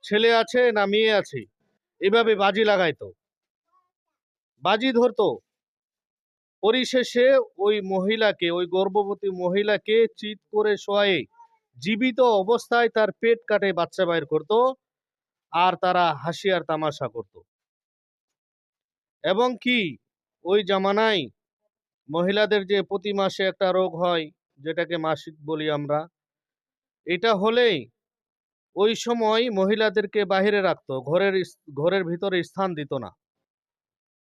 ছেলে আছে না মেয়ে আছে, এভাবে বাজি লাগাইতো, বাজি ধরতো। পরিশেষে ওই মহিলাকে, ওই গর্ভবতী মহিলাকে চিৎ করে শোয়ায়ে জীবিত অবস্থায় তার পেট কাটে বাচ্চা বাইর করত, আর তারা হাসি আর তামাশা করত। এবং কি ওই জামানায় মহিলাদের যে প্রতি মাসে একটা রোগ হয়, যেটাকে মাসিক বলি আমরা, এটা হলেই ওই সময় মহিলাদেরকে বাহিরে রাখতো, ঘরের ভিতরে স্থান দিত না,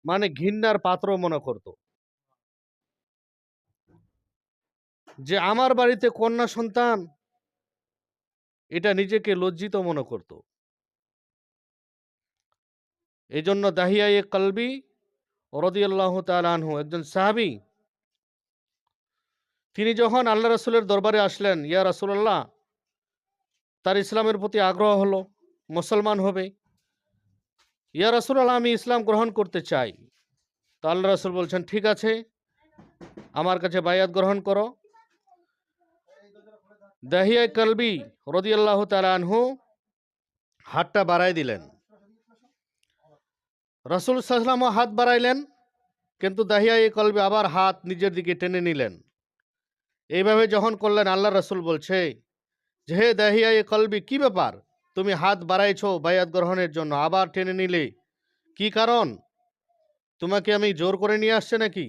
মানে ঘৃণার পাত্র মনে করত। যে আমার বাড়িতে কন্যা সন্তান, এটা নিজেকে লজ্জিত মনে করত। এই জন্য দাহিয়ায়ে কলবি রাদিয়াল্লাহু তাআলা আনহু, একজন সাহাবী, তিনি যখন আল্লাহ রাসূলের দরবারে আসলেন, ইয়া রাসূলুল্লাহ, তার ইসলামের প্রতি আগ্রহ হলো, মুসলমান হবে। ইয়া রাসূলুল্লাহ, আমি ইসলাম গ্রহণ করতে চাই। তো আল্লাহ রাসূল বলছেন, ঠিক আছে, আমার কাছে বায়াত গ্রহণ করো। দাহিয়ায়ে কলবি রাদিয়াল্লাহু তাআলা আনহু হাতটা বাড়াই দিলেন। রাসূল সাল্লাল্লাহু আলাইহি ওয়াসাল্লাম হাত বাড়াইলেন, কিন্তু দাহিয়ায়ে কলবি আবার হাত নিজের দিকে টেনে নিলেন। এইভাবে যখন করলেন, আল্লাহ রাসূল বলছে যে, হে দাহিয়ায়ে কলবি, কি ব্যাপার, তুমি হাত বাড়াইছো বায়াত গ্রহণের জন্য, আবার টেনে নিলে, কি কারণ? তোমাকে আমি জোর করে নিয়ে আসছে নাকি?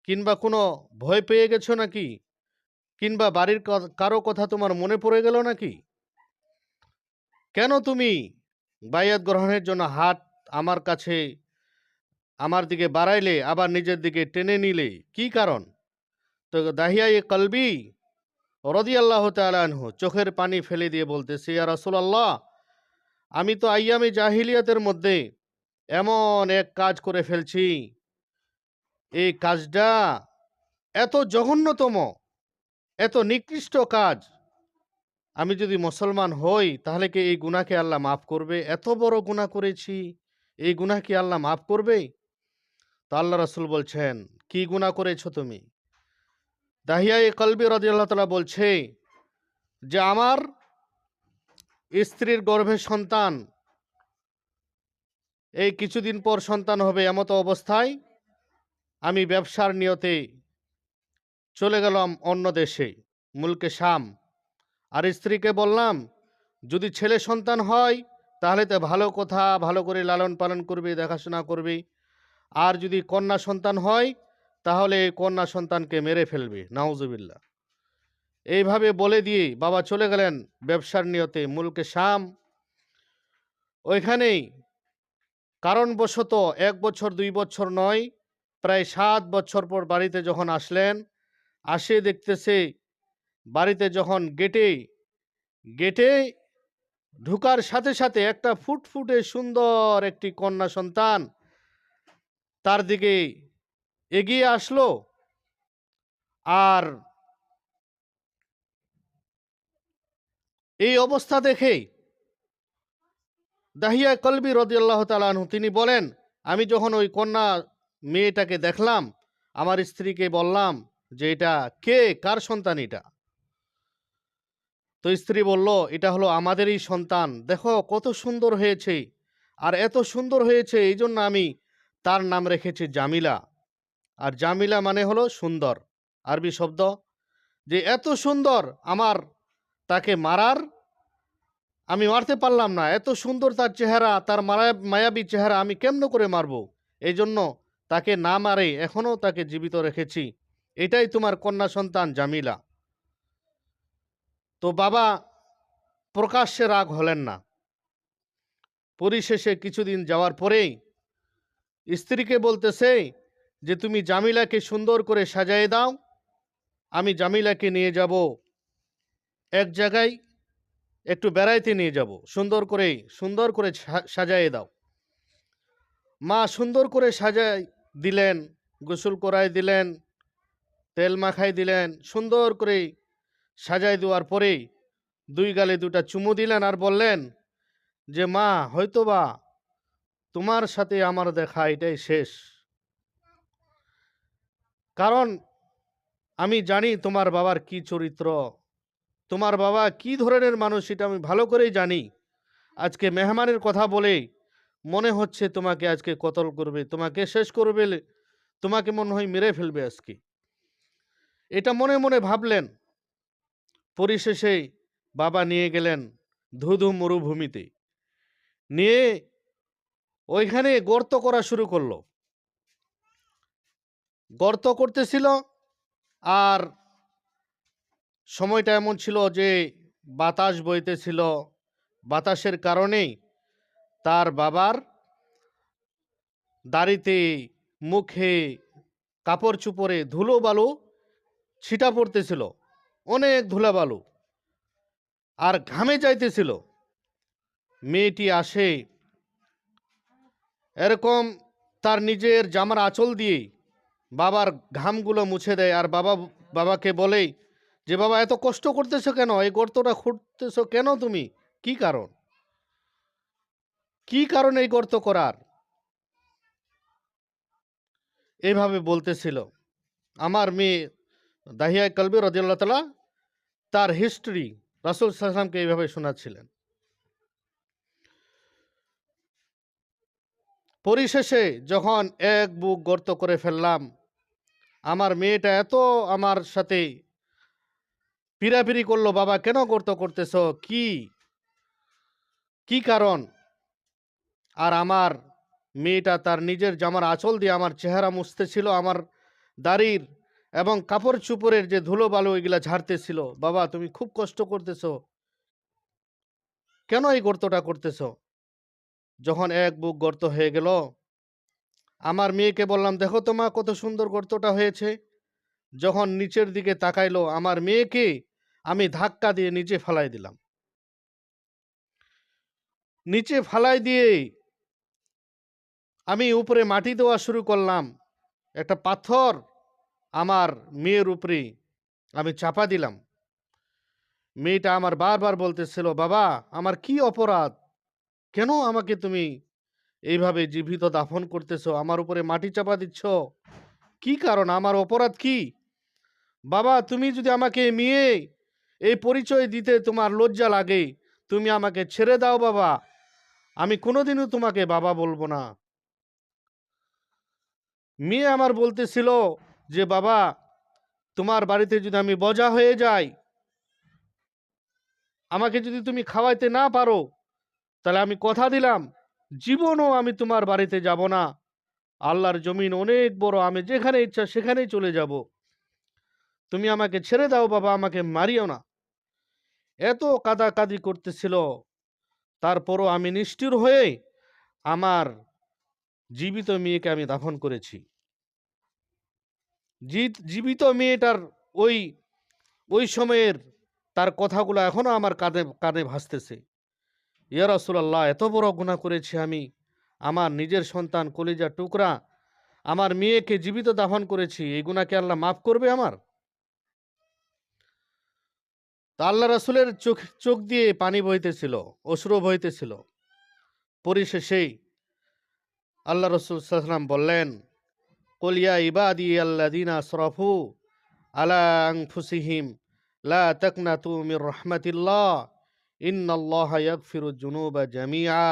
কিংবা কোনো ভয় পেয়ে গেছো নাকি? কিংবা বাড়ির কারো কথা তোমার মনে পড়ে গেল নাকি? কেন তুমি বায়াত গ্রহণের জন্য হাত আমার কাছে, আমার দিকে বাড়াইলে, আবার নিজের দিকে টেনে নিলে, কি কারণ? তো দাহিয়ায়ে কলবি রাদিয়াল্লাহু তাআলা আনহু চোখের পানি ফেলে দিয়ে বলতেছে, ইয়া রাসূলুল্লাহ, আমি তো আইয়ামে জাহিলিয়াতের মধ্যে এমন এক কাজ করে ফেলছি, এই কাজটা এত জঘন্যতম, এত নিকৃষ্ট কাজ, আমি যদি মুসলমান হই তাহলে কি এই গুনাহকে আল্লাহ মাফ করবে? এত বড় গুনাহ করেছি, এই গুনাহ কি আল্লাহ মাফ করবে? তো আল্লাহ রাসূল বলছেন, কি গুনাহ করেছো তুমি? দাহিয়ায়ে কলবি রাদিয়াল্লাহু তাআলা বলছে যে, আমার স্ত্রীর গর্ভে সন্তান, এই কিছুদিন পর সন্তান হবে, এমত অবস্থায় আমি ব্যবসার নিয়তে চলে গেলাম অন্য দেশে, মুলকে শাম। আর স্ত্রীকে বললাম, যদি ছেলে সন্তান হয় তাহলে তো ভালো কথা, ভালো করে লালন পালন করবে, দেখাশোনা করবে। আর যদি কন্যা সন্তান হয় তাহলে কন্যা সন্তানকে মেরে ফেলবে, নাউজুবিল্লাহ। এইভাবে বলে দিয়ে বাবা চলে গেলেন ব্যবসার নিয়তে মুলকে শাম। ওইখানেই কারণবশত ১ বছর ২ বছর নয়, প্রায় ৭ বছর পর বাড়িতে যখন আসলেন, আসে দেখতেছে বাড়িতে যখন গেটে গেটে ঢুকার সাথে সাথে একটা ফুটফুটে সুন্দর একটি কন্যা সন্তান তার দিকে এগিয়ে আসলো। আর এই অবস্থা দেখে দাহিয়া কলবি রাদিয়াল্লাহু তাআলা আনহু তিনি বলেন, আমি যখন ওই কন্যা মেয়েটাকে দেখলাম, আমার স্ত্রীকে বললাম যে, এটা কে, কার সন্তান এটা? তো স্ত্রী বলল, এটা হলো আমাদেরই সন্তান, দেখো কত সুন্দর হয়েছে, আর এত সুন্দর হয়েছে এই জন্য আমি তার নাম রেখেছি জামিলা। আর জামিলা মানে হলো সুন্দর, আরবি শব্দ। যে এত সুন্দর, আমার তাকে মারার, আমি মারতে পারলাম না, এত সুন্দর তার চেহারা, তার মায়াবী চেহারা, আমি কেমন করে মারবো? এই জন্য তাকে না মারে এখনো তাকে জীবিত রেখেছি, এটাই তোমার কন্যা সন্তান জামিলা। তো বাবা প্রকাশ্যে রাগ হলেন না। পরিশেষে কিছুদিন যাওয়ার পরেই স্ত্রীকে বলতেছে যে, তুমি জামিলাকে সুন্দর করে সাজায়ে দাও, আমি জামিলাকে নিয়ে যাব এক জায়গায়, একটু বেড়াইতে নিয়ে যাব, সুন্দর করে সাজায়ে দাও। মা সুন্দর করে সাজায় দিলেন, গোসল করায় দিলেন, তেল মাখাই দিলেন, সুন্দর করে সাজায় দেওয়ার পরে ২ গালে ২টা চুমু দিলেন আর বললেন যে, মা, হয়তোবা তোমার সাথে আমার দেখা এটাই শেষ। কারণ আমি জানি তোমার বাবার কি চরিত্র, তোমার বাবা কি ধরনের মানুষ, এটা আমি ভালো করেই জানি। আজকে মেহমানের কথা বলে মনে হচ্ছে তোমাকে আজকে কতল করবে, তোমাকে শেষ করবে, তোমাকে মনে হয় মেরে ফেলবে আজকে। এটা মনে মনে ভাবলেন। পরিশেষে বাবা নিয়ে গেলেন ধুধু মরুভূমিতে, নিয়ে ওইখানে গর্ত করা শুরু করলো। গর্ত করতেছিল, আর সময়টা এমন ছিল যে বাতাস বইতেছিল। বাতাসের কারণেই তার বাবার দাড়িতে, মুখে, কাপড় চুপড়ে ধুলো বালু ছিটা পড়তেছিল, অনেক ধুলা বালু, আর ঘামে যাইতেছিল। মেয়েটি আসে, এরকম তার নিজের জামার আঁচল দিয়ে বাবার ঘামগুলো মুছে দেয়, আর বাবাকে বলে যে বাবা এত কষ্ট করতেছো কেন, এই গর্তটা খুঁড়তেছো কেন তুমি, কি কারণ, কি কারণ এই গর্ত করার? এইভাবে বলতেছিল। আমার মেয়ে দাহিয়া কলবি রাদিয়াল্লাহু তাআলা তার হিস্ট্রি রাসূল সাল্লাল্লাহু আলাইহি ওয়াসাল্লামকে এইভাবে শোনাচ্ছিলেন। পরিশেষে যখন এক বুক গর্ত করে ফেললাম, আমার মেয়েটা এত আমার সাথে পিরাপিরি করলো, বাবা কেন গর্ত করতেছ, কি কি কারণ? আর আমার মেয়েটা তার নিজের জামার আঁচল দিয়ে আমার চেহারা মুছতেছিল, আমার দাড়ির এবং কাপড় চুপড়ের যে ধুলো বালু এগুলা ঝাড়তেছিল। বাবা তুমি খুব কষ্ট করতেছ, কেন এই গর্তটা করতেছ? যখন এক বুক গর্ত হয়ে গেল, আমার মেয়েকে বললাম দেখো তোমা কত সুন্দর গর্তটা হয়েছে। যখন নিচের দিকে তাকাইলো, আমার মেয়েকে আমি ধাক্কা দিয়ে নিচে ফালাই দিলাম। নিচে ফালাই দিয়ে আমি উপরে মাটি দেওয়া শুরু করলাম। একটা পাথর আমার মেয়ের উপরে আমি চাপা দিলাম। মেয়েটা আমার বারবার বলতেছিল বাবা আমার কি অপরাধ, কেন আমাকে তুমি এইভাবে জীবিত দাফন করতেছো, আমার উপরে মাটি চাপা দিচ্ছ, কি কারণ, আমার অপরাধ কি? বাবা তুমি যদি আমাকে মেয়ে এই পরিচয় দিতে তোমার লজ্জা লাগে, তুমি আমাকে ছেড়ে দাও বাবা, আমি কোনোদিনও তোমাকে বাবা বলবো না। মেয়ে আমার বলতেছিল যে বাবা তোমার বাড়িতে যদি আমি বজা হয়ে যাই, আমাকে যদি তুমি খাওয়াইতে না পারো, তাহলে আমি কথা দিলাম জীবনও আমি তোমার বাড়িতে যাব না। আল্লাহর জমিন অনেক বড়, আমি যেখানে ইচ্ছা সেখানেই চলে যাব, তুমি আমাকে ছেড়ে দাও বাবা, আমাকে মারিও না। এত কাঁদাকাঁদি করতেছিল, তারপরও আমি নিষ্ঠুর হয়ে আমার জীবিত মেয়েকে আমি দাফন করেছি। জীবিত মেয়েটার ওই ওই সময়ের তার কথাগুলো এখনো আমার কানে কানে ভাসতেছে। ইয়া রাসূলুল্লাহ এত বড় গুনাহ করেছি আমি, আমার নিজের সন্তান কলিজার টুকরা আমার মেয়েকে জীবিত দাফন করেছি, এই গুনাহকে আল্লাহ মাফ করবে আমার? তা আল্লাহ রাসূলের চোখ দিয়ে পানি বইতেছিল, অশ্রু বইতেছিল। পরিশেষে আল্লাহ রাসূল সাল্লাল্লাহু আলাইহি ওয়াসাল্লাম বললেন কুল ইয়া ইবাদি আল্লাযিনা আসরাফু আলা আনফুসিহিম লা তাকনাতু মির রাহমাতিল্লাহ ইন্নাল্লাহা ইয়াগফিরুয যুনুবা জামিআ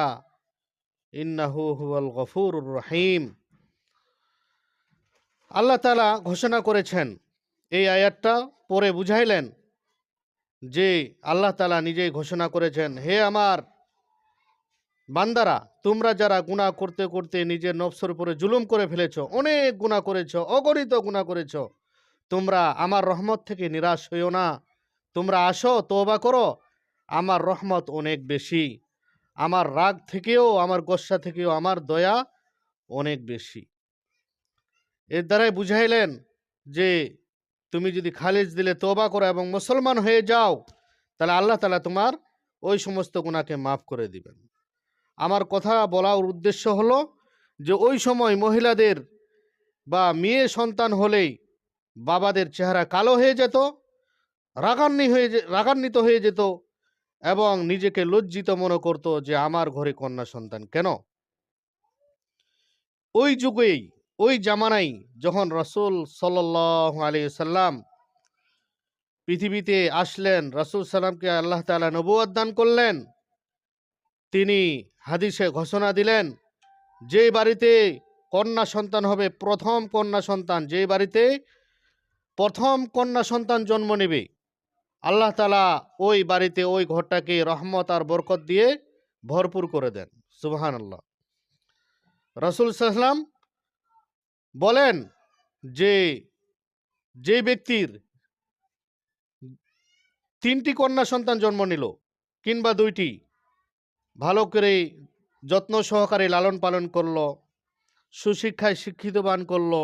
ইন্নাহু হুয়াল গফুরুর রহিম। আল্লাহ তাআলা ঘোষণা করেছেন, এই আয়াতটা পরে বুঝাইলেন যে আল্লাহ তাআলা নিজেই ঘোষণা করেছেন, হে আমার বান্দারা তোমরা যারা গুনাহ করতে করতে নিজের নফসের উপরে জুলুম করে ফেলেছো, অনেক গুনাহ করেছো, অগণিত গুনাহ করেছো, তোমরা আমার রহমত থেকে নিরাশ হইও না, তোমরা আসো তওবা করো, আমার রহমত অনেক বেশি, আমার রাগ থেকেও আমার গোসা থেকেও আমার দয়া অনেক বেশি। এর দ্বারাই বুঝাইলেন যে তুমি যদি খালিজ দিলে তওবা করো এবং মুসলমান হয়ে যাও, তাহলে আল্লাহ তাআলা তোমার ওই সমস্ত গুনাহকে মাফ করে দিবেন। আমার কথা বলার উদ্দেশ্য হলো যে ওই সময় মহিলাদের বা মেয়ে সন্তান হলেই বাবাদের চেহারা কালো হয়ে যেত, রাগান্বিত হয়ে যেত এবং নিজেকে লজ্জিত মনে করত যে আমার ঘরে কন্যা সন্তান কেন। ওই যুগেই, ওই জামানায় যখন রাসূল সাল্লাল্লাহু আলাইহি সাল্লাম পৃথিবীতে আসলেন, রাসূল সাল্লামকে আল্লাহ তাআলা নবুয়ত দান করলেন, তিনি হাদিসে ঘোষণা দিলেন, যে বাড়িতে কন্যা সন্তান হবে, প্রথম কন্যা সন্তান, যে বাড়িতে প্রথম কন্যা সন্তান জন্ম নেবে, আল্লাহ তাআলা ওই বাড়িতে ওই ঘরটাকে রহমত আর বরকত দিয়ে ভরপুর করে দেন। সুবহানাল্লাহ। রাসূল সাল্লাল্লাহু আলাইহি ওয়াসাল্লাম বলেন যে, যে ব্যক্তির 3টি কন্যা সন্তান জন্ম নিল কিংবা 2টি, ভালো করে যত্ন সহকারে লালন পালন করলো, সুশিক্ষায় শিক্ষিতবান করলো,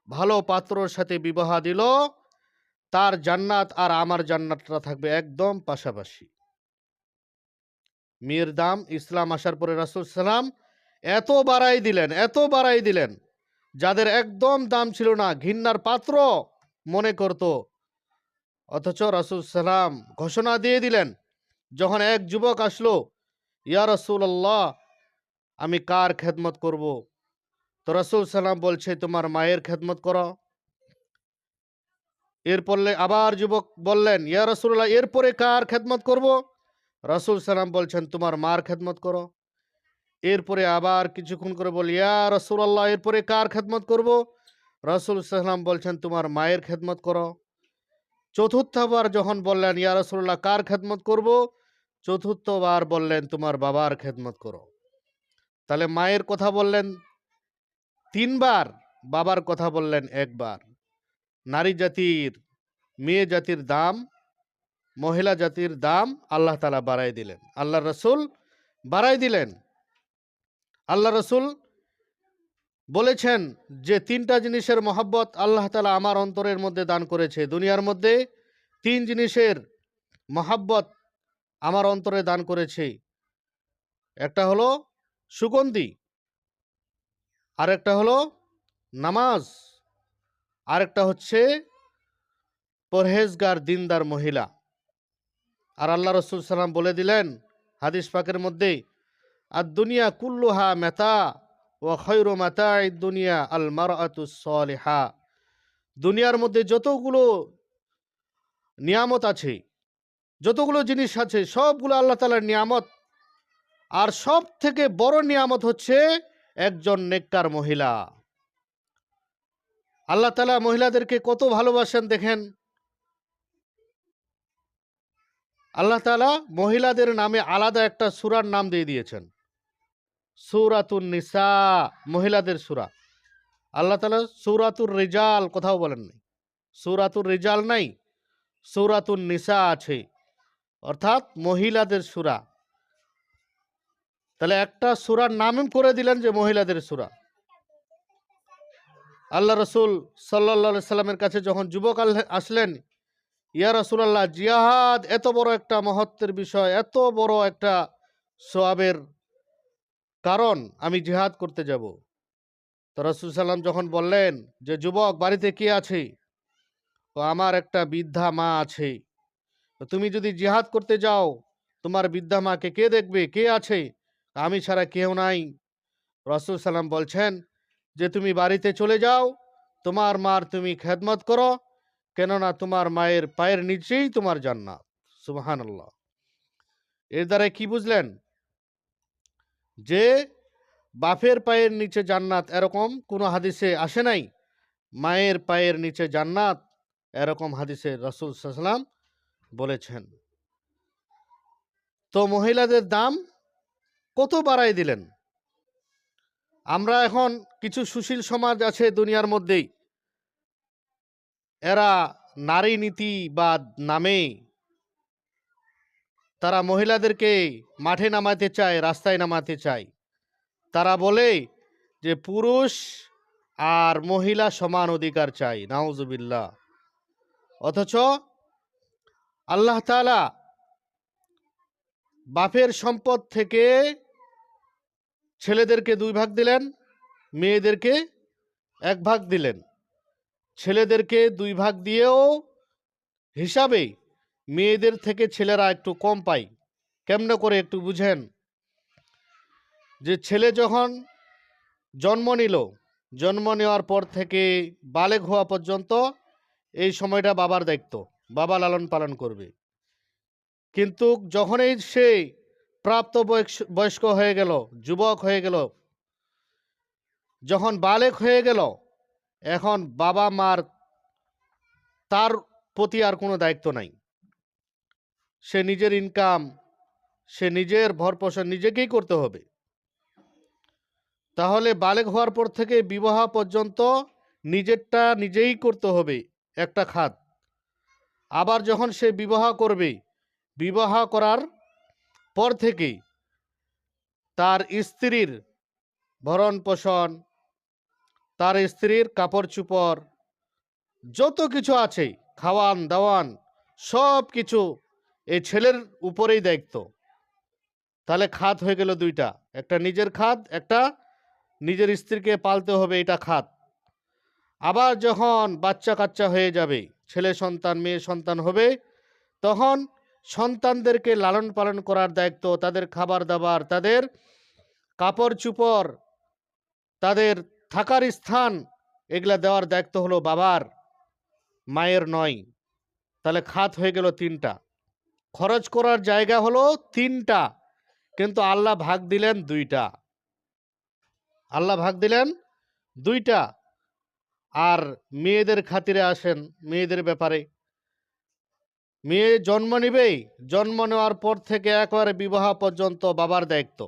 ভালো পাত্রর সাথে বিবাহ দিল, তার জান্নাত আর আমার জান্নাতটা থাকবে একদম পাশাপাশি। মেয়ের দাম ইসলাম আসার পরে রাসূল সাল্লাম এত বাড়াই দিলেন, যাদের একদম দাম ছিল না, ঘৃণার পাত্র মনে করত, অথচ রাসূল সাল্লাম ঘোষণা দিয়ে দিলেন, যখন এক যুবক আসলো, ইয়া রাসূলুল্লাহ, আমি কার খেদমত করব? তো রাসূল সাল্লাম বলছে, তোমার মায়ের খেদমত করো। এরপরে আবার যুবক বললেন, ইয়া রাসূলুল্লাহ, এরপরে কার খেদমত করব? রাসূল সাল্লাম বলছেন, তোমার মার খেদমত করো। এরপরে আবার কিছুক্ষণ করে বলি, ইয়া রাসূলুল্লাহ, এরপরে কার খেদমত করব? রাসূল সাল্লাম বলছেন, তোমার মায়ের খেদমত করো। চতুর্থবার যখন বললেন, ইয়া রাসূলুল্লাহ, কার খেদমত করব? চতুর্থবার বললেন, তোমার বাবার খেদমত করো। তাহলে মায়ের কথা বললেন 3বার, বাবার কথা বললেন 1বার। নারী জাতির, মেয়ে জাতির দাম, মহিলা জাতির দাম আল্লাহ তাআলা বাড়াই দিলেন, আল্লাহ রাসূল বাড়াই দিলেন। আল্লাহ রাসূল বলেছেন যে 3টা জিনিসের মহব্বত আল্লাহ তাআলা আমার অন্তরের মধ্যে দান করেছে। দুনিয়ার মধ্যে 3 জিনিসের মহব্বত আমার অন্তরে দান করেছে। একটা হলো সুগন্ধি, আরেকটা হলো নামাজ, আরেকটা হচ্ছে পরহেজগার দিনদার মহিলা। আর আল্লাহ রাসূল সাল্লাম বলে দিলেন হাদিস পাকের মধ্যে, আদ-দুনিয়া কুল্লুহা মাতা ওয়া খায়রু মাতা'id দুনিয়া আল মারআতুস সালিহা। দুনিয়ার মধ্যে যতগুলো নিয়ামত আছে, যতগুলো জিনিস আছে, সবগুলো আল্লাহ তাআলার নিয়ামত। আর সব থেকে বড় নিয়ামত হচ্ছে একজন নেককার মহিলা। আল্লাহ তাআলা মহিলাদেরকে কত ভালোবাসেন দেখেন। আল্লাহ তাআলা মহিলাদের নামে আলাদা একটা সূরার নাম দিয়ে দিয়েছেন, সূরাতুন নিসা, মহিলাদের সূরা। আল্লাহ তাআলা সূরাতুর রিজাল কোথাও বলেন নাই, সূরাতুর রিজাল নাই, সূরাতুন নিসা আছে, অর্থাৎ মহিলাদের সূরা। তাহলে একটা সূরার নাম করে দিলেন যে মহিলাদের সূরা। আল্লাহ রাসূল সাল্লাল্লাহু আলাইহি সাল্লামের কাছে যখন যুবক আসলেন, ইয়া রাসূলুল্লাহ, জিহাদ এত বড় একটা মহত্বের বিষয়, এত বড় একটা সওয়াবের কারণ, আমি জিহাদ করতে যাব। তো রাসূল সাল্লাম যখন বললেন যে, যুবক, বাড়িতে কে আছে? তো আমার একটা বৃদ্ধা মা আছে। তো তুমি যদি জিহাদ করতে যাও, তোমার বৃদ্ধা মাকে কে দেখবে? কে আছে? আমি ছাড়া কেউ নাই। রাসূল সাল্লাম বলছেন যে, তুমি বাড়িতে চলে যাও, তোমার মার তুমি খেদমত করো, কেননা তোমার মায়ের পায়ের নিচেই তোমার জান্নাত। সুবহানাল্লাহ। এর দ্বারা কি বুঝলেন? যে বাপের পায়ের নিচে জান্নাত এরকম কোনো হাদিসে আসে নাই, মায়ের পায়ের নিচে জান্নাত এরকম হাদিসে রাসূল সাল্লাল্লাহু আলাইহি ওয়াসাল্লাম বলেছেন। তো মহিলাদের দাম কত বাড়াই দিলেন। আমরা এখন কিছু সুশীল সমাজ আছে দুনিয়ার মধ্যেই, এরা নারী নীতিবাদ নামে তারা মহিলাদেরকে মাঠে নামাতে চায়, রাস্তায় নামাতে চায়। তারা বলে যে পুরুষ আর মহিলা সমান অধিকার চাই, নাউজুবিল্লাহ। অথচ আল্লাহ তাআলা বাপের সম্পদ থেকে ছেলেদেরকে 2 ভাগ দিলেন, মেয়েদেরকে 1 ভাগ দিলেন। ছেলেদেরকে 2 ভাগ দিয়েও হিসাবে মেয়েদের থেকে ছেলেরা একটু কম পায়। কেমনে করে একটু বুঝেন। যে ছেলে যখন জন্ম নিল, জন্ম নেওয়ার পর থেকে বালেগ হওয়া পর্যন্ত এই সময়টা বাবার দায়িত্ব, বাবা লালন পালন করবে। কিন্তু যখনই সে প্রাপ্ত বয়স্ক হয়ে গেল, যুবক হয়ে গেল, যখন বালেক হয়ে গেল, এখন বাবা মার তার প্রতি আর কোনো দায়িত্ব নাই। সে নিজের ইনকাম, সে নিজের ভরণপোষণ নিজেকেই করতে হবে। তাহলে বালেক হওয়ার পর থেকে বিবাহ পর্যন্ত নিজেরটা নিজেই করতে হবে একটা খাত। আবার যখন সে বিবাহ করবে, বিবাহ করার পর থেকেই তার স্ত্রীর ভরণ পোষণ, তার স্ত্রীর কাপড় চোপড়, যত কিছু আছে, খাওয়ান দাওয়ান, সব কিছু এই ছেলের উপরেই দায়িত্ব। তাহলে খাত হয়ে গেল দুইটা, একটা নিজের খাত, একটা নিজের স্ত্রীকে পালতে হবে, এটা খাত। আবার যখন বাচ্চা কাচ্চা হয়ে যাবে, ছেলে সন্তান মেয়ে সন্তান হবে, তখন সন্তানদেরকে লালন পালন করার দায়িত্ব, তাদের খাবার দাবার, তাদের কাপড় চোপড়, তাদের থাকার স্থান, এগুলা দেওয়ার দায়িত্ব হলো বাবার, মায়ের নয়। তাহলে খাত হয়ে গেল তিনটা, খরচ করার জায়গা হলো তিনটা, কিন্তু আল্লাহ ভাগ দিলেন দুইটা। আল্লাহ ভাগ দিলেন দুইটা। আর মেয়েদের খাতিরে আসেন, মেয়েদের ব্যাপারে, মেয়ে জন্ম নিবেই, জন্ম নেওয়ার পর থেকে একবারে বিবাহ পর্যন্ত বাবার দায়িত্ব,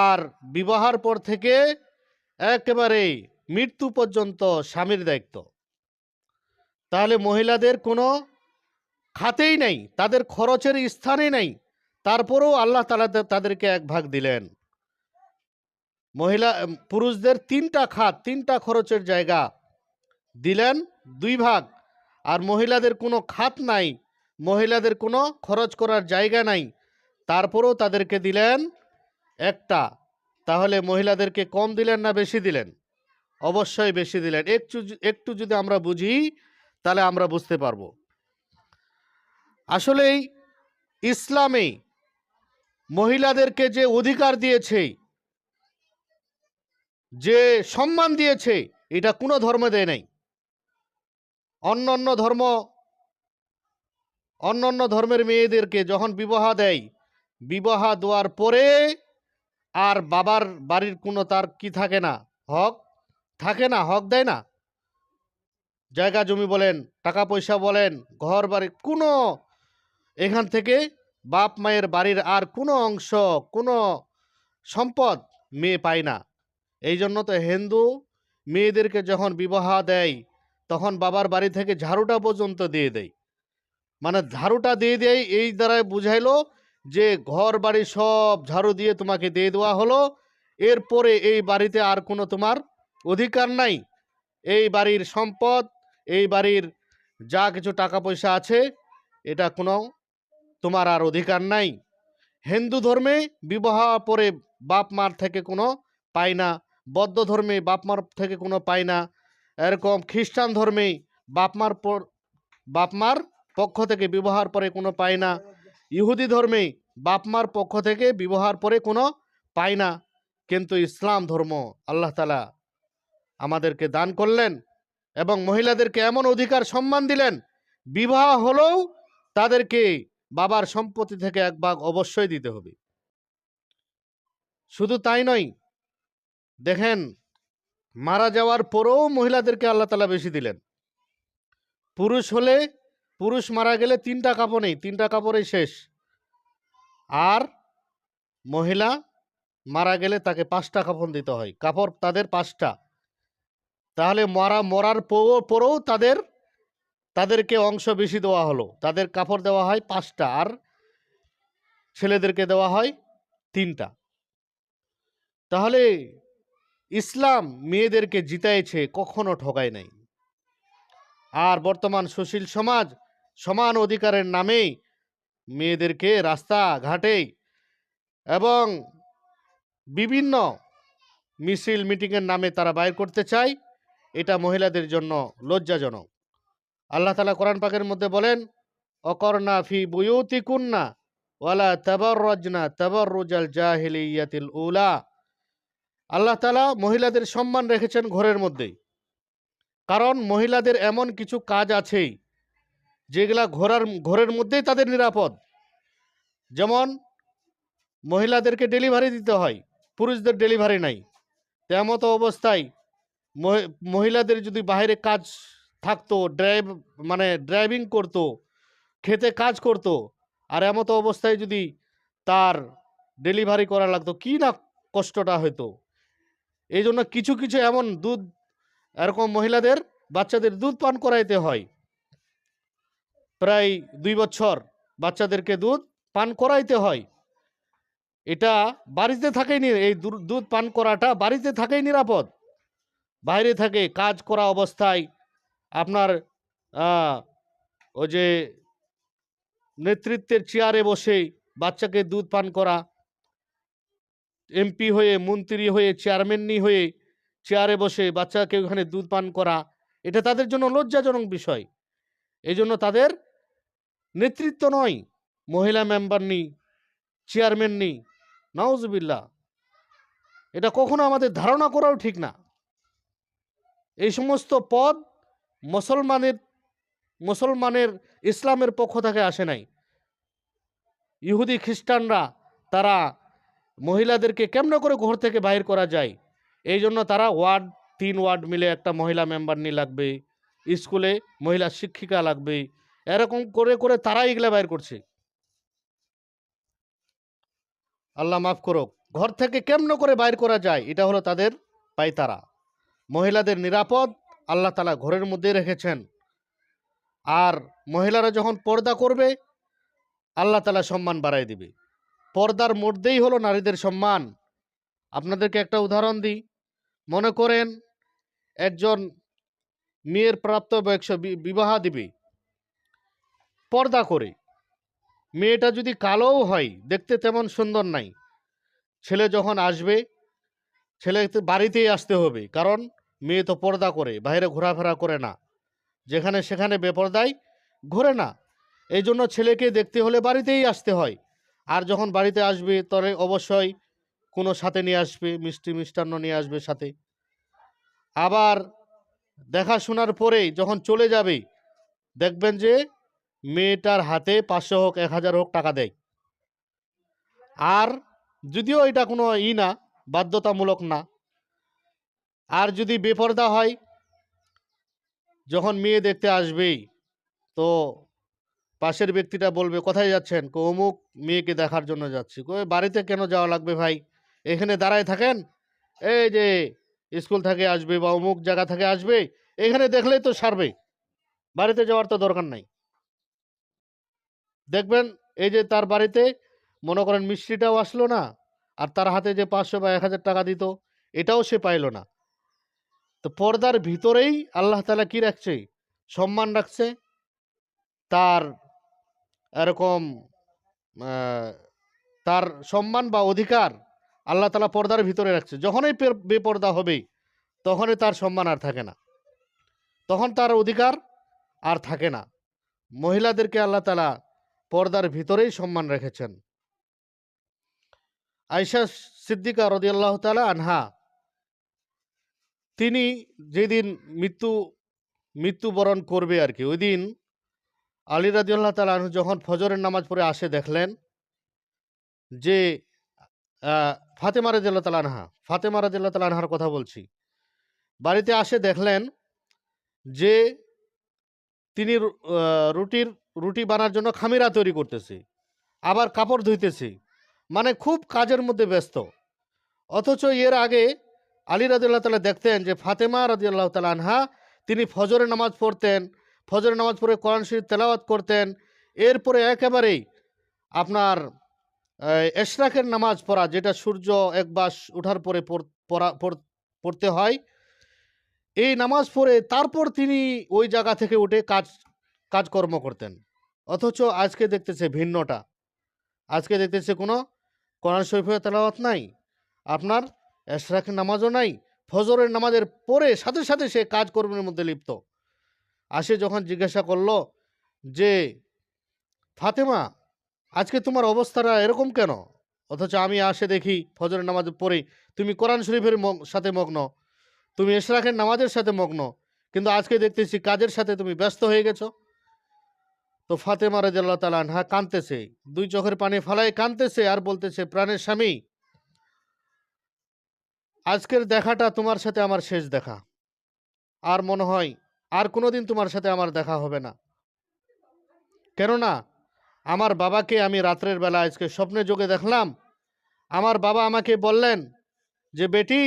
আর বিবাহের পর থেকে একেবারে মৃত্যু পর্যন্ত স্বামীর দায়িত্ব। তাহলে মহিলাদের কোনো খাতেই নেই, তাদের খরচের স্থানে নেই, তারপরেও আল্লাহ তাআলা তাদেরকে এক ভাগ দিলেন। পুরুষদের তিনটা খাত, তিনটা খরচের জায়গা দিলেন দুই ভাগ, আর মহিলাদের কোনো খাত নাই, মহিলাদের কোনো খরচ করার জায়গা নাই, তারপরেও তাদেরকে দিলেন একটা। তাহলে মহিলাদেরকে কম দিলেন না বেশি দিলেন? অবশ্যই বেশি দিলেন। একটু যদি আমরা বুঝি তাহলে আমরা বুঝতে পারবো। আসলেই ইসলামে মহিলাদেরকে যে অধিকার দিয়েছে, যে সম্মান দিয়েছে, এটা কোনো ধর্ম দেয় নাই। অন্য ধর্মের মেয়েদেরকে যখন বিবাহ দেয়, বিবাহ দেওয়ার পরে আর বাবার বাড়ির কোনো তার কি থাকে না, হক থাকে না, হক দেয় না। জায়গা জমি বলেন, টাকা পয়সা বলেন, ঘর বাড়ি, কোনো এখান থেকে বাপ মায়ের বাড়ির আর কোনো অংশ, কোনো সম্পদ মেয়ে পায় না। এই জন্য তো হিন্দু মেয়েদেরকে যখন বিবাহ দেয়, তখন বাবার বাড়ি থেকে ঝাড়ুটা পর্যন্ত দিয়ে দেয়। মানে ঝাড়ুটা দিয়ে দেয়, এই দ্বারাই বুঝাইলো যে ঘর বাড়ি সব ঝাড়ু দিয়ে তোমাকে দিয়ে দেওয়া হলো, এরপরে এই বাড়িতে আর কোনো তোমার অধিকার নাই। এই বাড়ির সম্পদ, এই বাড়ির যা কিছু টাকা পয়সা আছে, এটা কোনো তোমার আর অধিকার নাই। হিন্দু ধর্মে বিবাহ পরে বাপ মার থেকে কোনো পায় না, বৌদ্ধ ধর্মে বাপ মার থেকে কোনো পায় না, এরকম খ্রিস্টান ধর্মে বাপ মার পক্ষ থেকে বিবাহের পরে কোনো পায় না, ইহুদি ধর্মে বাপ মার পক্ষ থেকে বিবাহের পরে কোনো পায় না। কিন্তু ইসলাম ধর্ম আল্লাহ তাআলা আমাদেরকে দান করলেন এবং মহিলাদেরকে এমন অধিকার সম্মান দিলেন, বিবাহ হলেও তাদেরকে বাবার সম্পত্তি থেকে এক ভাগ অবশ্যই দিতে হবে। শুধু তাই নয়, দেখেন মারা যাওয়ার পরেও মহিলাদেরকে আল্লাহ তাআলা বেশি দিলেন। পুরুষ মারা গেলে তিনটা কাপড়েই, তিনটা কাপড়েই শেষ, আর মহিলা মারা গেলে তাকে 5টা কাফন দিতে হয়, কাপড় তাদের 5টা। তাহলে মরার পরেও তাদেরকে অংশ বেশি দেওয়া হলো, তাদের কাপড় দেওয়া হয় 5টা, আর ছেলেদেরকে দেওয়া হয় 3টা। তাহলে ইসলাম মেয়েদেরকে জিতাইছে, কখনো ঠকায় নাই। আর বর্তমান সুশীল সমাজ সমান অধিকারের নামে মেয়েদেরকে রাস্তা ঘাটে এবং বিভিন্ন মিছিল মিটিংয়ের নামে তারা বাইর করতে চায়। এটা মহিলাদের জন্য লজ্জাজনক। আল্লাহ তাআলা কোরআন পাকের মধ্যে বলেন, অকরনা ফি বুয়ুতিকুন্না ওয়ালা তাবাররাজনা তাবাররুজাল জাহিলিয়াতিল উলা। আল্লাহ তাআলা মহিলাদের সম্মান রেখেছেন ঘরের মধ্যে, কারণ মহিলাদের এমন কিছু কাজ আছে যেগুলা ঘরের মধ্যেই তাদের নিরাপদ। যেমন মহিলাদেরকে ডেলিভারি দিতে হয়, পুরুষদের ডেলিভারি নাই, তেমত অবস্থায় মহিলাদের যদি বাইরে কাজ থাকতো, ড্রাইভিং করতো, খেতে কাজ করতো, আর এমতো অবস্থায় যদি তার ডেলিভারি করা লাগতো, কি না কষ্টটা হতো। এই জন্য কিছু কিছু এমন দুধ, এরকম মহিলাদের বাচ্চাদের দুধ পান করাইতে হয়, প্রায় 2 বছর বাচ্চাদেরকে দুধ পান করাইতে হয়। এটা বাড়িতে থাকেই এই দুধ পান করাটা বাড়িতে থাকেই নিরাপদ। বাইরে থাকে কাজ করা অবস্থায় আপনার ওই যে নেতৃত্বের চেয়ারে বসে বাচ্চাকে দুধ পান করা, এমপি হয়ে, মন্ত্রী হয়ে, চেয়ারম্যানই হয়ে চেয়ারে বসে বাচ্চাকে ওখানে দুধ পান করা, এটা তাদের জন্য লজ্জাজনক বিষয়। এই জন্য তাদের নেতৃত্ব নয়, মহিলা মেম্বার নেই, চেয়ারম্যান নেই, নাউজুবিল্লাহ। এটা কখনো আমাদের ধারণা করাও ঠিক না। এই সমস্ত পদ মুসলমানের ইসলামের পক্ষ থেকে আসে নাই। ইহুদি খ্রিস্টানরা তারা মহিলাদেরকে কেমন করে ঘর থেকে বাইর করা যায়, এই জন্য তারা 3 ওয়ার্ড মিলে একটা মহিলা মেম্বার নিয়ে লাগবে, স্কুলে মহিলা শিক্ষিকা লাগবে, এরকম করে করে তারা এগুলা বাইর করছে। আল্লাহ মাফ করুক। ঘর থেকে কেমন করে বাইর করা যায়, এটা হলো তাদের পায়তারা। মহিলাদের নিরাপদ আল্লাহ তাআলা ঘরের মধ্যে রেখেছেন। আর মহিলারা যখন পর্দা করবে, আল্লাহ তাআলা সম্মান বাড়ায় দিবে। পর্দার মধ্যেই হলো নারীদের সম্মান। আপনাদেরকে একটা উদাহরণ দিই। মনে করেন একজন মেয়ের প্রাপ্ত বয়স্ক বিবাহ দিবে, পর্দা করে। মেয়েটা যদি কালোও হয়, দেখতে তেমন সুন্দর নাই, ছেলে যখন আসবে, ছেলে বাড়িতেই আসতে হবে, কারণ মেয়ে তো পর্দা করে, বাইরে ঘোরাফেরা করে না, যেখানে সেখানে বেপর্দায় ঘোরে না। এই জন্য ছেলেকে দেখতে হলে বাড়িতেই আসতে হয়। আর যখন বাড়িতে আসবে তবে অবশ্যই কোনো সাথে নিয়ে আসবে, মিষ্টান্ন নিয়ে আসবে সাথে। আবার দেখাশোনার পরে যখন চলে যাবে, দেখবেন যে মেয়েটার হাতে 500 হোক 1000 হোক টাকা দেয়। আর যদিও এটা কোনো না, বাধ্যতামূলক না। আর যদি বেপর্দা হয়, যখন মেয়ে দেখতে আসবেই, তো পাশের ব্যক্তিটা বলবে, কোথায় যাচ্ছেন? অমুক মেয়েকে দেখার জন্য যাচ্ছি। বাড়িতে কেন যাওয়া লাগবে ভাই, এখানে দাঁড়ায় থাকেন, এই যে স্কুল থেকে আসবে বা অমুক জায়গা থেকে আসবে, এখানে দেখলেই তো সারবে, বাড়িতে যাওয়ার তো দরকার নাই। দেখবেন এই যে তার বাড়িতে মনে করেন মিষ্টিটাও আসলো না, আর তার হাতে যে 500 বা 1000 টাকা দিত, এটাও সে পাইল না। তো পর্দার ভিতরেই আল্লাহ তাআলা কি রাখছে? সম্মান রাখছে। তার এরকম তার সম্মান বা অধিকার আল্লাহ তাআলা পর্দার ভিতরে রাখছে। যখনই বেপর্দা হবে, তখনই তার সম্মান আর থাকে না, তখন তার অধিকার আর থাকে না। মহিলাদেরকে আল্লাহ তাআলা পর্দার ভিতরেই সম্মান রেখেছেন। আয়েশা সিদ্দিকা রাদিয়াল্লাহু তাআলা আনহা, তিনি যেদিন মৃত্যুবরণ করবে আর কি, ওই দিন আলী রাদিয়াল্লাহু তাআলা আনহু যখন ফজরের নামাজ পড়ে আসে, দেখলেন যে ফাতেমা রাদিয়াল্লাহু তাআলা আনহার কথা বলছি, বাড়িতে আসে দেখলেন যে তিনি রুটি বানার জন্য খামিরা তৈরি করতেছে, আবার কাপড় ধুইতেছে, মানে খুব কাজের মধ্যে ব্যস্ত। অথচ এর আগে আলী রাদিয়াল্লাহু তাআলা দেখতেন যে ফাতেমা রাদিয়াল্লাহু তাআলা আনহা তিনি ফজরের নামাজ পড়তেন, ফজরের নামাজ পড়ে কোরআন শরীফ তেলাওয়াত করতেন। এরপরে একেবারেই আপনার এশরাকের নামাজ পড়া, যেটা সূর্য একবাস ওঠার পরে পড়তে হয়, এই নামাজ পড়ে তারপর তিনি ওই জায়গা থেকে উঠে কাজকর্ম করতেন। অথচ আজকে দেখতেছে ভিন্নটা। আজকে দেখতেছে কোনো কোরআন শরীফের তেলাওয়াত নাই, আপনার এশরাকের নামাজও নাই, ফজরের নামাজের পরে সাথে সাথে সে কাজকর্মের মধ্যে লিপ্ত। আসে যখন জিজ্ঞাসা করলো যে ফাতেমা, আজকে তোমার অবস্থাটা এরকম কেন? অথচ আমি আসে দেখি ফজরের নামাজ পড়ে তুমি কোরআন শরীফের সাথে মগ্ন, তুমি এশরাকের নামাজের সাথে মগ্ন, কিন্তু আজকে দেখতেছি কাজের সাথে তুমি ব্যস্ত হয়ে গেছো। তো ফাতেমা রাদিয়াল্লাহু তাআলা আনহা কাঁদতেছে, দুই চোখের পানি ফালায় কাঁদতেছে আর বলতেছে, প্রাণের স্বামী, আজকের দেখাটা তোমার সাথে আমার শেষ দেখা। আর মনে হয় আর কোনোদিন তোমার সাথে আমার দেখা হবে না। কেননা আমার বাবাকে আমি রাত্রের বেলা আজকে স্বপ্নে যোগে দেখলাম। আমার বাবা আমাকে বললেন যে, বেটি,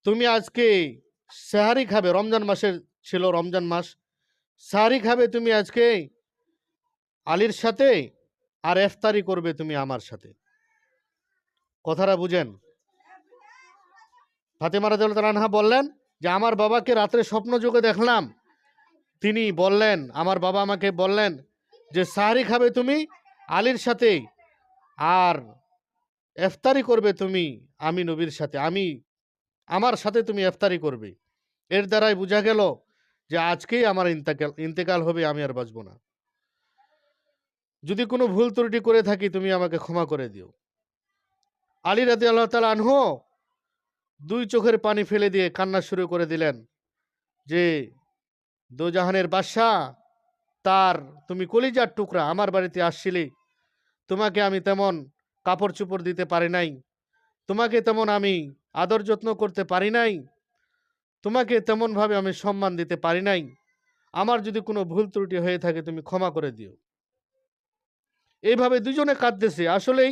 তুমি আজকে সেহারি খাবে। রমজান মাসের ছিল, রমজান মাস। সেহারি খাবে তুমি আজকে আলীর সাথে, আর ইফতারি করবে তুমি আমার সাথে। কথাটা বুঝেন? ফাতেমা রাদিয়াল্লাহু তাআলা আনহা বললেন যে, আমার বাবাকে রাত্রে স্বপ্ন যোগে দেখলাম। তিনি বললেন, আমার বাবা আমাকে বললেন যে, সেহারি খাবে তুমি আলীর সাথে, আর ইফতারি করবে তুমি আমি নবীর সাথে, আমার সাথে তুমি ইফতারি করবে। এর দ্বারাই বোঝা গেল যে আজকেই আমার ইন্তেকাল হবে, আমি আর বাঁচব না। যদি কোনো ভুল ত্রুটি করে থাকি তুমি আমাকে ক্ষমা করে দিও। আলী রাদিয়াল্লাহু তাআলা আনহু দুই চোখের পানি ফেলে দিয়ে কান্না শুরু করে দিলেন যে, দোজাহানের বাদশাহ, তার তুমি কলিজার টুকরা, আমার বাড়িতে আসছিলে, তোমাকে আমি তেমন কাপড় চোপড় দিতে পারি নাই, তোমাকে তেমন আমি আদর যত্ন করতে পারি নাই, তোমাকে তেমনভাবে আমি সম্মান দিতে পারি নাই। আমার যদি কোনো ভুল ত্রুটি হয়ে থাকে তুমি ক্ষমা করে দিও। এইভাবে দুজনে কাঁদতেছে। আসলেই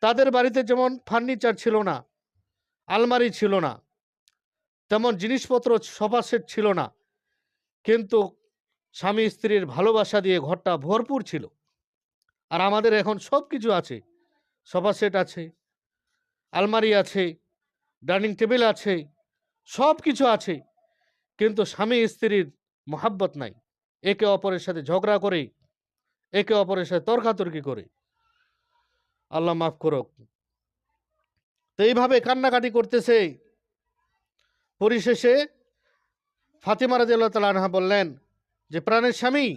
তাদের বাড়িতে যেমন ফার্নিচার ছিল না, আলমারি ছিল না, তেমন জিনিসপত্র সোফা সেট ছিল না, কিন্তু স্বামী স্ত্রীর ভালোবাসা দিয়ে ঘরটা ভরপুর ছিল। আর আমাদের এখন সব কিছু আছে, সোফা সেট আছে, আলমারি আছে, ডাইনিং টেবিল আছে, সব কিছু আছে, কিন্তু স্বামী স্ত্রীর মহাব্বত নাই। একে অপরের সাথে ঝগড়া করে, একে অপরের সাথে তর্কাতর্কি করে। আল্লাহ মাফ করুক। তো এইভাবে কান্নাকাটি করতেছে। পরিশেষে ফাতেমা রাদিয়াল্লাহু তাআলা আনহা বললেন যে, প্রাণের স্বামী,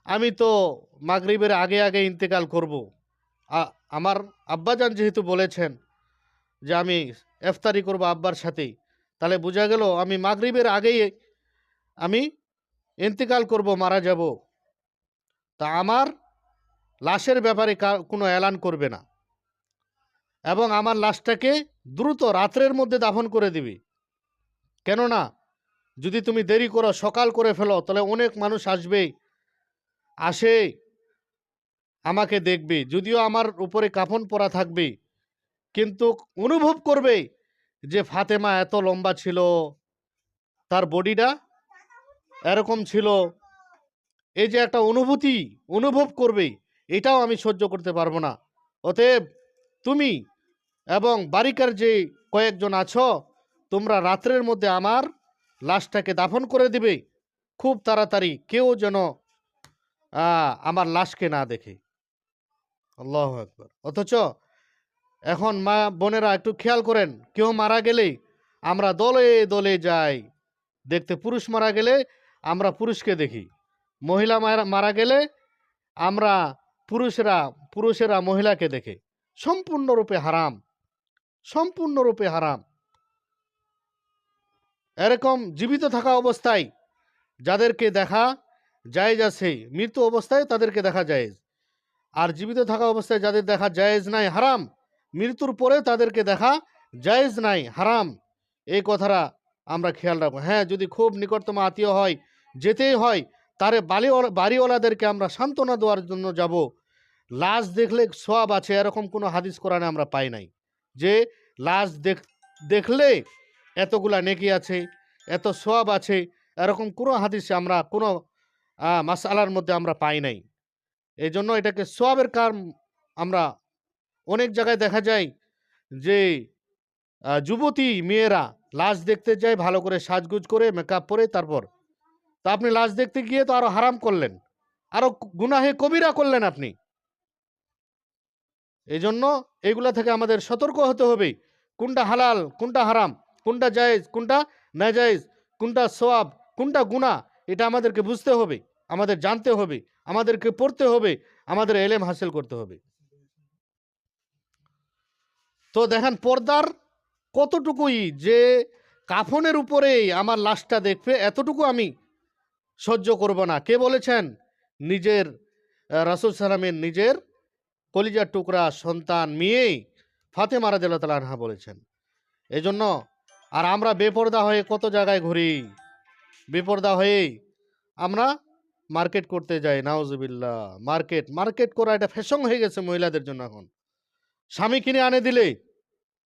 আমি তো মাগরিবের আগে আগে ইন্তেকাল করব। আমার আব্বাজান যেহেতু বলেছেন যে আমি ইফতারি করব আব্বার সাথে, তাহলে বোঝা গেল আমি মাগরিবের আগেই আমি ইন্তেকাল করব, মারা যাব। তা আমার লাশের ব্যাপারে কোনো এলান করবে না, এবং আমার লাশটাকে দ্রুত রাত্রের মধ্যে দাফন করে দিবি। কেননা যদি তুমি দেরি করো, সকাল করে ফেলো, তাহলে অনেক মানুষ আসে আমাকে দেখবে। যদিও আমার উপরে কাফন পরা থাকবে, কিন্তু অনুভব করবে যে ফাতেমা এত লম্বা ছিল, তার বডিটা এরকম ছিল। এই যে একটা অনুভব করবে, এটাও আমি সহ্য করতে পারবো না। অতএব তুমি এবং বাড়িকার যে কয়েকজন আছো, তোমরা রাত্রের মধ্যে আমার লাশটাকে দাফন করে দিবে, খুব তাড়াতাড়ি, কেউ যেন আমার লাশকে না দেখে। আল্লাহু আকবার। অথচ এখন মা বোনেরা একটু খেয়াল করেন, কেউ মারা গেলে আমরা দলে দলে যাই দেখতে। পুরুষ মারা গেলে আমরা পুরুষকে দেখি, মহিলা মারা গেলে আমরা পুরুষেরা মহিলাকে দেখে। সম্পূর্ণরূপে হারাম, সম্পূর্ণরূপে হারাম। এরকম জীবিত থাকা অবস্থায় যাদেরকে দেখা জায়েজ আছে, মৃত্যু অবস্থায় তাদেরকে দেখা জায়েজ। আর জীবিত থাকা অবস্থায় যাদের দেখা জায়েজ নাই, হারাম। মৃত্যুর পরে তাদেরকে দেখা জায়েজ নাই, হারাম। এই কথাটা আমরা খেয়াল রাখবো। হ্যাঁ, যদি খুব নিকটতম আত্মীয় হয়, যেতেই হয়, তারে বাড়িওয়ালাদেরকে আমরা সান্ত্বনা দেওয়ার জন্য যাব। লাশ দেখলে সওয়াব আছে, এরকম কোনো হাদিস কোরআনে আমরা পাই নাই যে লাশ দেখলে এতগুলা নেকি আছে, এত সওয়াব আছে, এরকম কোনো হাদিসে আমরা কোনো মাসআলার মধ্যে আমরা পাই নাই। এই জন্য এটাকে সওয়াবের কাম। আমরা অনেক জায়গায় দেখা যায় যে যুবতী মেয়েরা লাশ দেখতে যায় ভালো করে সাজগুজ করে, মেকআপ পরে, তারপর তা আপনি লাশ দেখতে গিয়ে তো আরো হারাম করলেন, আরো গুনাহে কবিরা করলেন আপনি। এই জন্য এগুলা থেকে আমাদের সতর্ক হতে হবে। কোনটা হালাল, কোনটা হারাম, কোনটা জায়েজ, কোনটা নাজায়েজ, কোনটা সওয়াব, কোনটা গুনাহ, এটা আমাদেরকে বুঝতে হবে, আমাদের জানতে হবে, আমাদেরকে পড়তে হবে, আমাদের এলেম হাসিল করতে হবে। তো দেখেন পর্দার কতটুকুই, যে কাফনের উপরেই আমার লাশটা দেখবে, এতটুকু আমি সহ্য করব না। কে বলেছেন নিজের রাসূল সাল্লামের নিজের কলিজার টুকরা সন্তান মেয়েই ফাতেমা রাদিয়াল্লাহু তাআলা আনহা বলেছেন। এজন্য আর আমরা বেপরদা হয়ে কত জায়গায় ঘুরি, বেপরদা হয়ে আমরা মার্কেট করতে যাই। নাউজুবিল্লাহ। মার্কেট করা এটা ফ্যাশন হয়ে গেছে মহিলাদের জন্য এখন। স্বামী কিনে আনে দিলে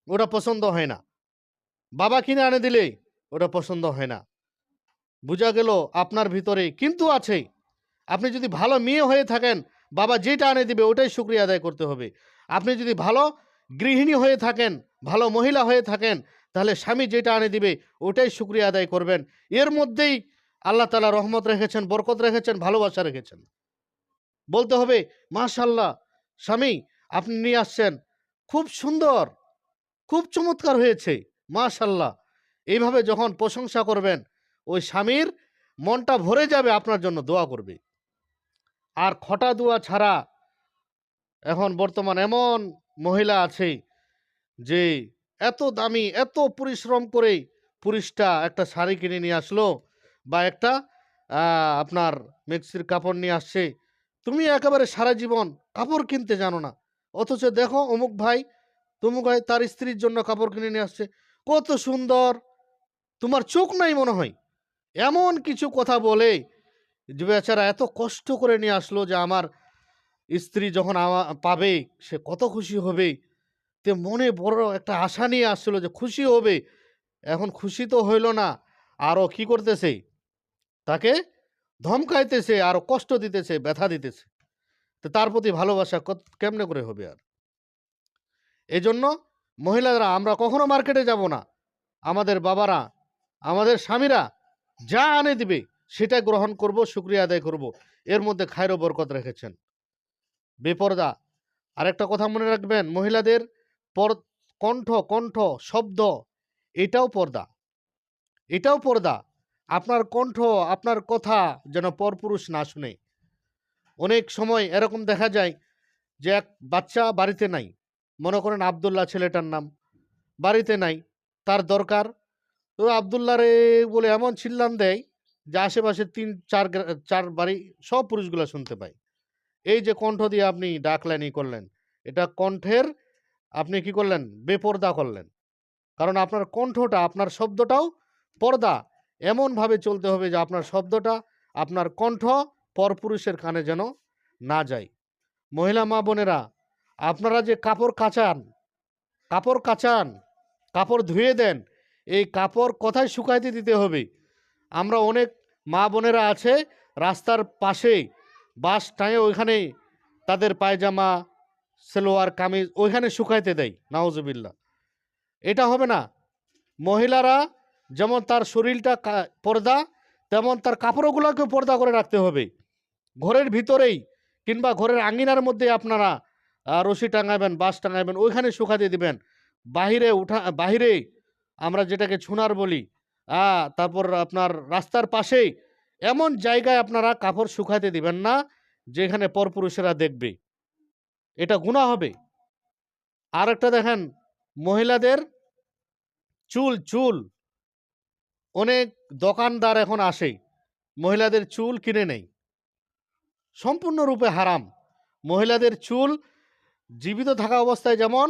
ওটা পছন্দ হয় না, বাবা কিনে আনে দিলে ওটা পছন্দ হয় না। বোঝা গেল আপনার ভিতরে কিন্তু আছে। আপনি যদি ভালো মেয়ে হয়ে থাকেন, বাবা যেটা আনে দিবে ওটাই শুকরিয়া আদায় করতে হবে। আপনি যদি ভালো গৃহিণী হয়ে থাকেন, ভালো মহিলা হয়ে থাকেন, তাহলে স্বামী যেটা আনে দিবে ওটাই শুকরিয়া আদায় করবেন। এর মধ্যেই আল্লাহ তাআলা রহমত রেখেছেন, বরকত রেখেছেন, ভালোবাসা রেখেছেন। বলতে হবে মাশাআল্লাহ, স্বামী আপনি নিয়ে আসছেন, খুব সুন্দর, খুব চমৎকার হয়েছে, মাশাআল্লাহ। এইভাবে যখন প্রশংসা করবেন, ওই স্বামীর মনটা ভরে যাবে, আপনার জন্য দোয়া করবে। আর খটা দোয়া ছাড়া এখন বর্তমান এমন মহিলা আছে যে এত দামি, এত পরিশ্রম করে পুরুষটা একটা শাড়ি কিনে নিয়ে আসলো বা একটা আপনার মেক্সির কাপড় নিয়ে আসছে, তুমি একেবারে সারা জীবন কাপড় কিনতে জানো না, অথচ দেখো অমুক ভাই তমুক ভাই তার স্ত্রীর জন্য কাপড় কিনে নিয়ে আসছে, কত সুন্দর, তোমার চোখ নাই মনে হয়। এমন কিছু কথা বলে যে বেচারা এত কষ্ট করে নিয়ে আসলো যে আমার স্ত্রী যখন পাবে সে কত খুশি হবে। তে মনে বড় একটা আশা নিয়ে আসছিল যে খুশি হবে। এখন খুশি তো হইল না, আরো কি করতেছে, তাকে ধমকাইতেছে, আরো কষ্ট দিতেছে, ব্যথা দিতেছে। তো তার প্রতি ভালোবাসা কেমনে করে হবে আর? এজন্য মহিলারা আমরা কখনো মার্কেটে যাব না, আমাদের বাবারা, আমাদের স্বামীরা যা আনে দিবে সেটা গ্রহণ করব, শুকরিয়া আদায় করব। এর মধ্যে খায়র ও বরকত রেখেছেন। বেপরদা, আরেকটা কথা মনে রাখবেন, মহিলাদের কণ্ঠ কণ্ঠ শব্দ এটাও পর্দা, এটাও পর্দা। আপনার কণ্ঠ, আপনার কথা যেন পরপুরুষ না শুনে। অনেক সময় এরকম দেখা যায় যে এক বাচ্চা বাড়িতে নাই, মনে করেন আব্দুল্লাহ ছেলেটার নাম, বাড়িতে নাই, তার দরকার, তো আব্দুল্লাহ রে বলে এমন চিল্লান দেয় যে আশেপাশে 3-4 বাড়ি সব পুরুষগুলা শুনতে পায়। এই যে কণ্ঠ দিয়ে আপনি ডাকলেন, করলেন, এটা কণ্ঠের আপনি কি করলেন, বেপরদা করলেন। কারণ আপনার কণ্ঠটা, আপনার শব্দটাও পর্দা। এমনভাবে চলতে হবে যে আপনার শব্দটা, আপনার কণ্ঠ পরপুরুষের কানে যেন না যায়। মহিলা মা বোনেরা, আপনারা যে কাপড় কাচান, কাপড় কাচান, কাপড় ধুয়ে দেন, এই কাপড় কোথায় শুকাইতে দিতে হবে? আমরা অনেক মা বোনেরা আছে রাস্তার পাশে বাঁশ টাঙে ওইখানে তাদের পায়জামা, সালোয়ার কামিজ ওইখানে শুকাইতে দেয়। নাউজুবিল্লাহ। এটা হবে না। মহিলারা যেমন তার শরীরটা পর্দা, তেমন তার কাপড়গুলোকেও পর্দা করে রাখতে হবে। ঘরের ভিতরেই কিংবা ঘরের আঙিনার মধ্যে আপনারা রশি টাঙাবেন, বাঁশ টাঙাবেন, ওইখানে শুকাতে দিবেন। বাহিরে আমরা যেটাকে ছুনার বলি, তারপর আপনার রাস্তার পাশেই এমন জায়গায় আপনারা কাপড় শুকাতে দিবেন না যেখানে পরপুরুষেরা দেখবে, এটা গুনাহ হবে। আর একটা দেখেন, মহিলাদের চুল অনেক দোকানদার এখন আসে, মহিলাদের চুল কিনে নেই, সম্পূর্ণরূপে হারাম। মহিলাদের চুল জীবিত থাকা অবস্থায় যেমন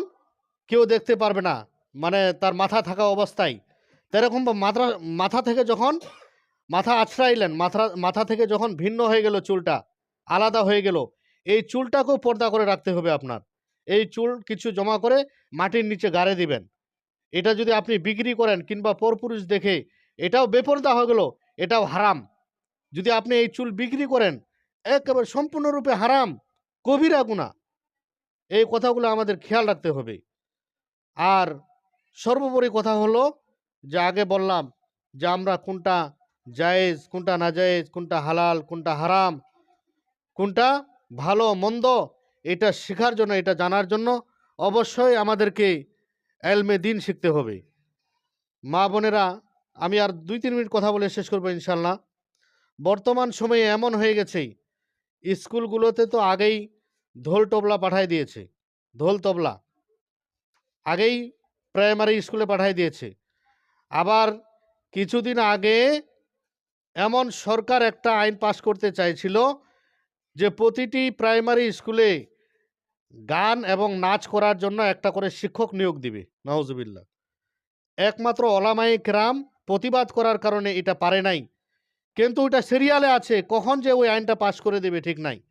কেউ দেখতে পারবে না, মানে তার মাথা থাকা অবস্থায়, তেরকম মাথা থেকে যখন মাথা আছড়াইলেন, মাথা থেকে যখন ভিন্ন হয়ে গেল, চুলটা আলাদা হয়ে গেল, এই চুলটাকেও পর্দা করে রাখতে হবে আপনার। এই চুল কিছু জমা করে মাটির নিচে গাড়ে দিবেন। এটা যদি আপনি বিক্রি করেন কিংবা পরপুরুষ দেখে, এটাও বেপরদা হয়ে গেল, এটাও হারাম। যদি আপনি এই চুল বিক্রি করেন, একেবারে সম্পূর্ণরূপে হারাম, কবিরা গুনাহ। এই কথাগুলো আমাদের খেয়াল রাখতে হবে। আর সর্বোপরি কথা হলো যে আগে বললাম যে আমরা কোনটা জায়েজ, কোনটা নাজায়েজ, কোনটা হালাল, কোনটা হারাম, কোনটা ভালো মন্দ, এটা শেখার জন্য, এটা জানার জন্য অবশ্যই আমাদেরকে এলমে দিন শিখতে হবে। মা বোনেরা, আমি আর 2-3 মিনিট কথা বলে শেষ করবো ইনশাল্লাহ। বর্তমান সময়ে এমন হয়ে গেছে, স্কুলগুলোতে তো আগেই ঢোল তবলা পাঠাই দিয়েছে, ঢোল তবলা আগেই প্রাইমারি স্কুলে পাঠাই দিয়েছে। আবার কিছুদিন আগে এমন সরকার একটা আইন পাশ করতে চাইছিল যে প্রতিটি প্রাইমারি স্কুলে গান এবং নাচ করার জন্য একটা করে শিক্ষক নিয়োগ দিবে। নাউজুবিল্লাহ। একমাত্র ওলামায়ে কেরাম প্রতিবাদ করার কারণে এটা পারে নাই। কিন্তু ওটা সিরিয়ালে আছে, কখন যে ওই আইনটা পাস করে দেবে ঠিক নাই।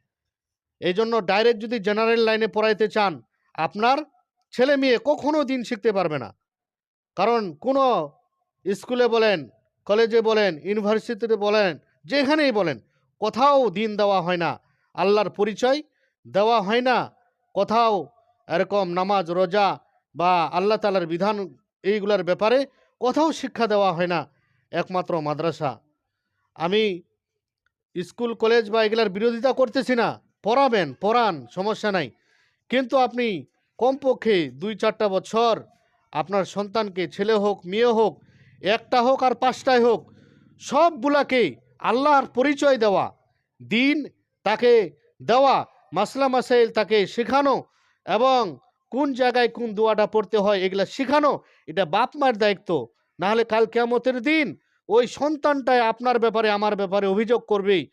এইজন্য ডাইরেক্ট যদি জেনারেল লাইনে পড়াইতে চান, আপনার ছেলে-মেয়ে কখনো দিন শিখতে পারবে না। কারণ কোনো স্কুলে বলেন, কলেজে বলেন, ইউনিভার্সিটিতে বলেন, যেখানেই বলেন, কোথাও দিন দেওয়া হয় না। আল্লাহর পরিচয় দেওয়া হয় না। কোথাও এরকম নামাজ, রোজা বা আল্লাহ তাআলার বিধান এইগুলার ব্যাপারে কোথাও শিক্ষা দেওয়া হয় না। একমাত্র মাদ্রাসা। আমি স্কুল, কলেজ বা এগুলার বিরোধিতা করতেছি না। পড়াবেন, পড়ান, সমস্যা নাই। কিন্তু আপনি কমপক্ষে ২-৪টা বছর আপনার সন্তানকে, ছেলে হোক, মেয়ে হোক, একটা হোক আর ৫টাই হোক, সবগুলাকে আল্লাহর পরিচয় দেওয়া, দিন তাকে দেওয়া, মাসলা মাসাইল তাকে শেখানো এবং কোন জায়গায় কোন দোয়াটা পড়তে হয় এগুলা শিখানো, এটা বাপ মার দায়িত্ব। নাহলে কাল কিয়ামতের দিন ওই সন্তানটাই আপনার ব্যাপারে, আমার ব্যাপারে অভিযোগ করবেই